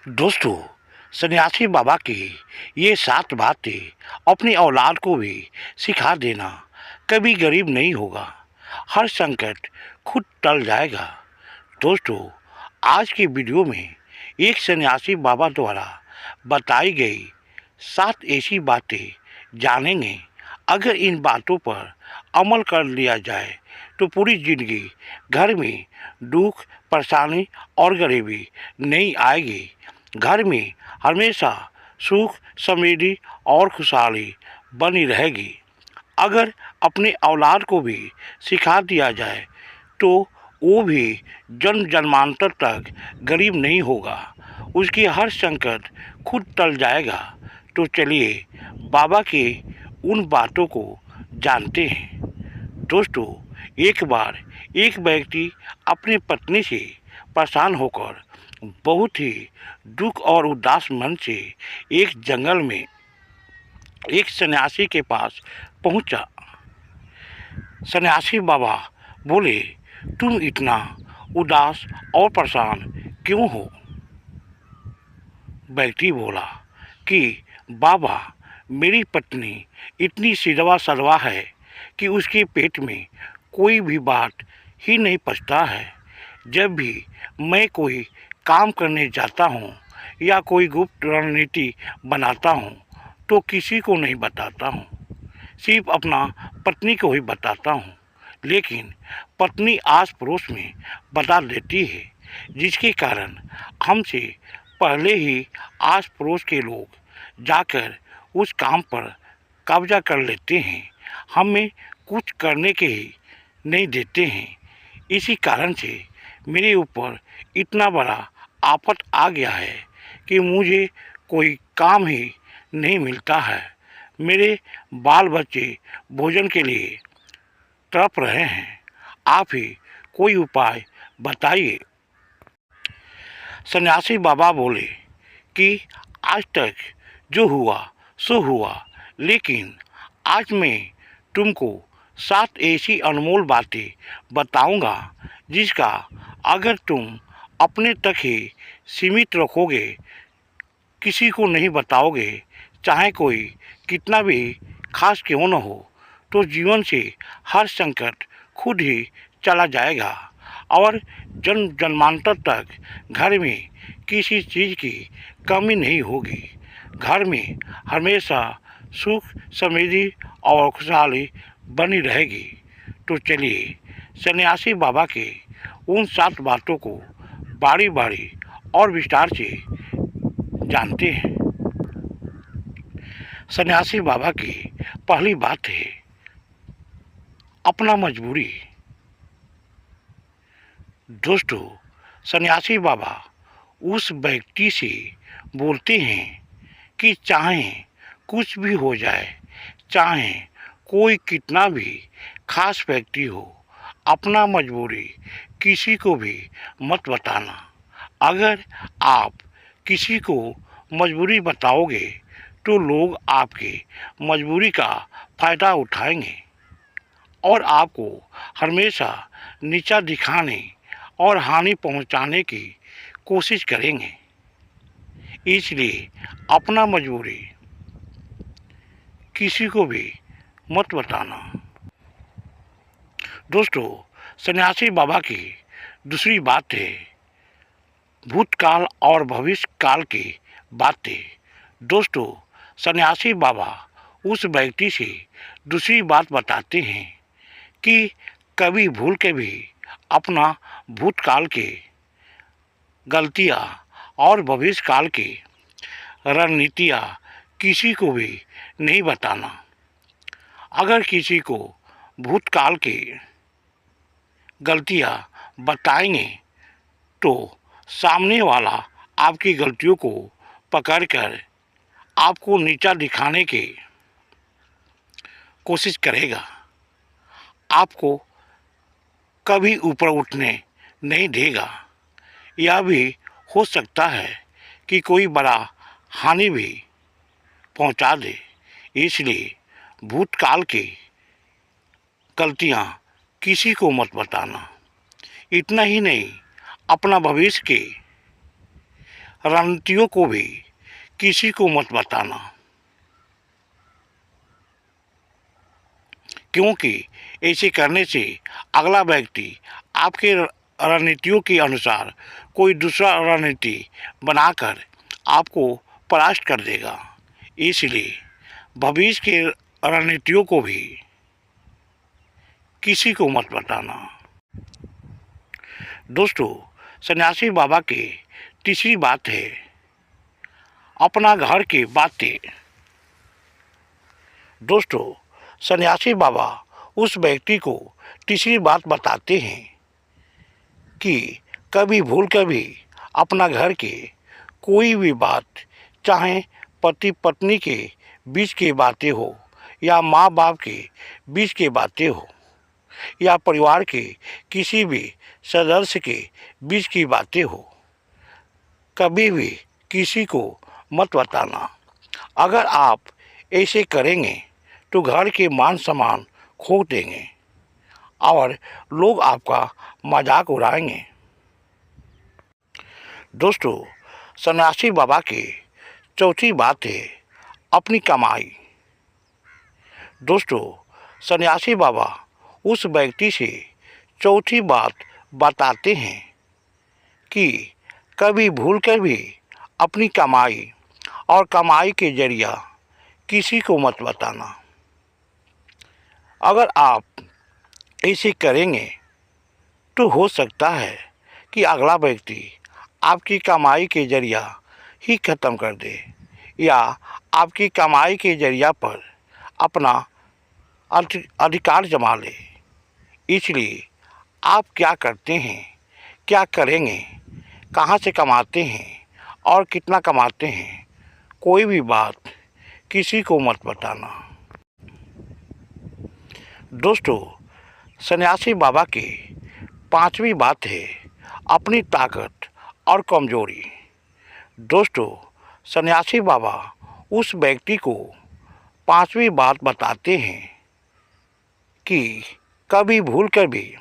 दोस्तों, सन्यासी बाबा की ये 7 बातें अपनी औलाद को भी सिखा देना। कभी गरीब नहीं होगा, हर संकट खुद टल जाएगा। दोस्तों, आज की वीडियो में एक सन्यासी बाबा द्वारा बताई गई 7 ऐसी बातें जानेंगे। अगर इन बातों पर अमल कर लिया जाए तो पूरी जिंदगी घर में दुख, परेशानी और गरीबी नहीं आएगी। घर में हमेशा सुख, समृद्धि और खुशहाली बनी रहेगी। अगर अपने औलाद को भी सिखा दिया जाए तो वो भी जन्म जन्मांतर तक गरीब नहीं होगा, उसकी हर संकट खुद टल जाएगा। तो चलिए बाबा के उन बातों को जानते हैं। दोस्तों, एक बार एक व्यक्ति अपनी पत्नी से परेशान होकर बहुत ही दुख और उदास मन से एक जंगल में एक सन्यासी के पास पहुंचा। सन्यासी बाबा बोले, तुम इतना उदास और परेशान क्यों हो? व्यक्ति बोला कि बाबा, मेरी पत्नी इतनी सिदवा सदवा है कि उसके पेट में कोई भी बात ही नहीं पचता है। जब भी मैं कोई काम करने जाता हूँ या कोई गुप्त रणनीति बनाता हूँ तो किसी को नहीं बताता हूँ, सिर्फ अपना पत्नी को ही बताता हूँ। लेकिन पत्नी आस पड़ोस में बता देती है, जिसके कारण हमसे पहले ही आस पड़ोस के लोग जाकर उस काम पर कब्जा कर लेते हैं, हमें कुछ करने के ही नहीं देते हैं। इसी कारण से मेरे ऊपर इतना बड़ा आफत आ गया है कि मुझे कोई काम ही नहीं मिलता है। मेरे बाल बच्चे भोजन के लिए तड़प रहे हैं, आप ही कोई उपाय बताइए। सन्यासी बाबा बोले कि आज तक जो हुआ सो हुआ, लेकिन आज मैं तुमको 7 ऐसी अनमोल बातें बताऊंगा जिसका अगर तुम अपने तक ही सीमित रखोगे, किसी को नहीं बताओगे, चाहे कोई कितना भी खास क्यों न हो, तो जीवन से हर संकट खुद ही चला जाएगा और जन्म जन्मांतर तक घर में किसी चीज़ की कमी नहीं होगी। घर में हमेशा सुख, समृद्धि और खुशहाली बनी रहेगी। तो चलिए सन्यासी बाबा के उन 7 बातों को बारी बारी और विस्तार से जानते हैं। सन्यासी बाबा की पहली बात है अपना मजबूरी। दोस्तों, सन्यासी बाबा उस व्यक्ति से बोलते हैं कि चाहे कुछ भी हो जाए, चाहे कोई कितना भी खास व्यक्ति हो, अपना मजबूरी किसी को भी मत बताना। अगर आप किसी को मजबूरी बताओगे तो लोग आपकी मजबूरी का फ़ायदा उठाएंगे और आपको हमेशा नीचा दिखाने और हानि पहुंचाने की कोशिश करेंगे। इसलिए अपना मजबूरी किसी को भी मत बताना। दोस्तों, सन्यासी बाबा की दूसरी बात है भूतकाल और भविष्य काल की बातें। दोस्तों, सन्यासी बाबा उस व्यक्ति से दूसरी बात बताते हैं कि कभी भूल के भी अपना भूतकाल के गलतियाँ और भविष्य काल की रणनीतियाँ किसी को भी नहीं बताना। अगर किसी को भूतकाल की गलतियाँ बताएंगे तो सामने वाला आपकी गलतियों को पकड़कर आपको नीचा दिखाने की कोशिश करेगा, आपको कभी ऊपर उठने नहीं देगा। यह भी हो सकता है कि कोई बड़ा हानि भी पहुंचा दे। इसलिए भूतकाल की गलतियां किसी को मत बताना। इतना ही नहीं, अपना भविष्य की रणनीतियों को भी किसी को मत बताना, क्योंकि ऐसे करने से अगला व्यक्ति आपके रणनीतियों के अनुसार कोई दूसरा रणनीति बनाकर आपको परास्त कर देगा। इसलिए भविष्य की रणनीतियों को भी किसी को मत बताना। दोस्तों, सन्यासी बाबा की तीसरी बात है अपना घर की बातें। दोस्तों, सन्यासी बाबा उस व्यक्ति को तीसरी बात बताते हैं कि कभी भूल कर भी अपना घर की कोई भी बात, चाहे पति पत्नी के बीच की बातें हो या माँ बाप के बीच की बातें हो या परिवार के किसी भी सदस्य के बीच की बातें हो, कभी भी किसी को मत बताना। अगर आप ऐसे करेंगे तो घर के मान सम्मान खो देंगे और लोग आपका मजाक उड़ाएंगे। दोस्तों, सन्यासी बाबा की चौथी बात है अपनी कमाई। दोस्तों, सन्यासी बाबा उस व्यक्ति से चौथी बात बताते हैं कि कभी भूल कर भी अपनी कमाई और कमाई के जरिया किसी को मत बताना। अगर आप ऐसे करेंगे तो हो सकता है कि अगला व्यक्ति आपकी कमाई के जरिया ही ख़त्म कर दे या आपकी कमाई के जरिया पर अपना अधिकार जमा ले। इसलिए आप क्या करते हैं, क्या करेंगे, कहाँ से कमाते हैं और कितना कमाते हैं, कोई भी बात किसी को मत बताना। दोस्तों, सन्यासी बाबा की पांचवी बात है अपनी ताकत और कमजोरी। दोस्तों, सन्यासी बाबा उस व्यक्ति को पांचवी बात बताते हैं कि कभी भूल कर भी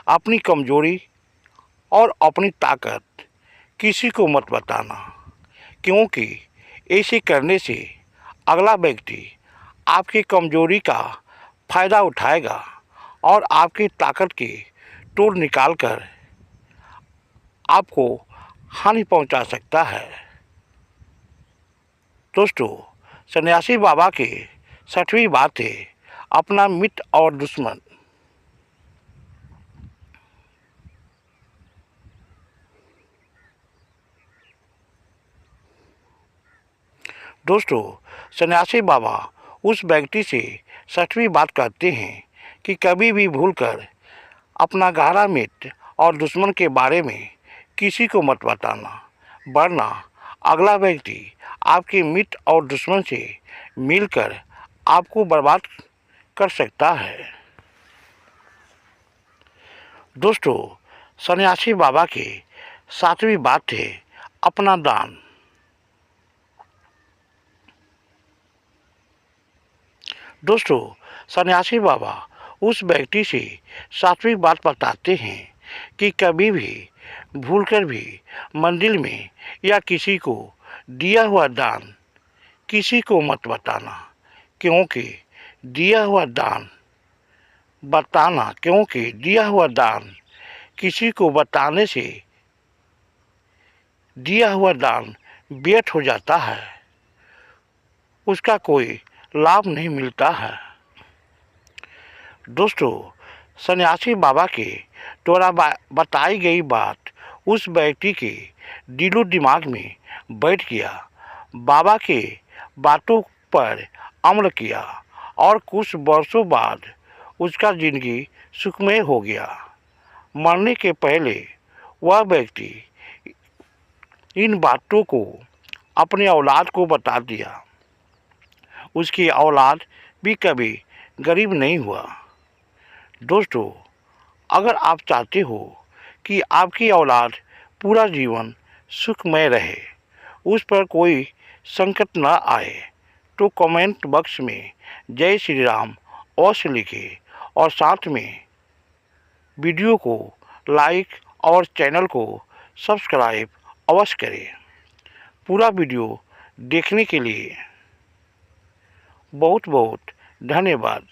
अपनी कमजोरी और अपनी ताकत किसी को मत बताना, क्योंकि ऐसे करने से अगला व्यक्ति आपकी कमजोरी का फ़ायदा उठाएगा और आपकी ताकत की तोड़ निकाल कर आपको हानि पहुंचा सकता है। दोस्तों, सन्यासी बाबा की छठवीं बात है अपना मित्र और दुश्मन। दोस्तों, सन्यासी बाबा उस व्यक्ति से छठवीं बात कहते हैं कि कभी भी भूलकर अपना गहरा मित्र और दुश्मन के बारे में किसी को मत बताना, वरना अगला व्यक्ति आपके मित्र और दुश्मन से मिलकर आपको बर्बाद कर सकता है। दोस्तों, सन्यासी बाबा की सातवीं बात है अपना दान। दोस्तों, सन्यासी बाबा उस व्यक्ति से सातवीं बात बताते हैं कि कभी भी भूलकर भी मंदिर में या किसी को दिया हुआ दान किसी को मत बताना, क्योंकि दिया हुआ दान किसी को बताने से दिया हुआ दान व्यर्थ हो जाता है, उसका कोई लाभ नहीं मिलता है। दोस्तों, सन्यासी बाबा के द्वारा बताई गई बात उस व्यक्ति के दिलो दिमाग में बैठ गया, बाबा के बातों पर अमल किया और कुछ वर्षों बाद उसका जिंदगी सुखमय हो गया। मरने के पहले वह व्यक्ति इन बातों को अपने औलाद को बता दिया। उसकी औलाद भी कभी गरीब नहीं हुआ। दोस्तों, अगर आप चाहते हो कि आपकी औलाद पूरा जीवन सुखमय रहे, उस पर कोई संकट न आए, तो कमेंट बॉक्स में जय श्री राम अवश्य लिखें और साथ में वीडियो को लाइक और चैनल को सब्सक्राइब अवश्य करें। पूरा वीडियो देखने के लिए बहुत बहुत धन्यवाद।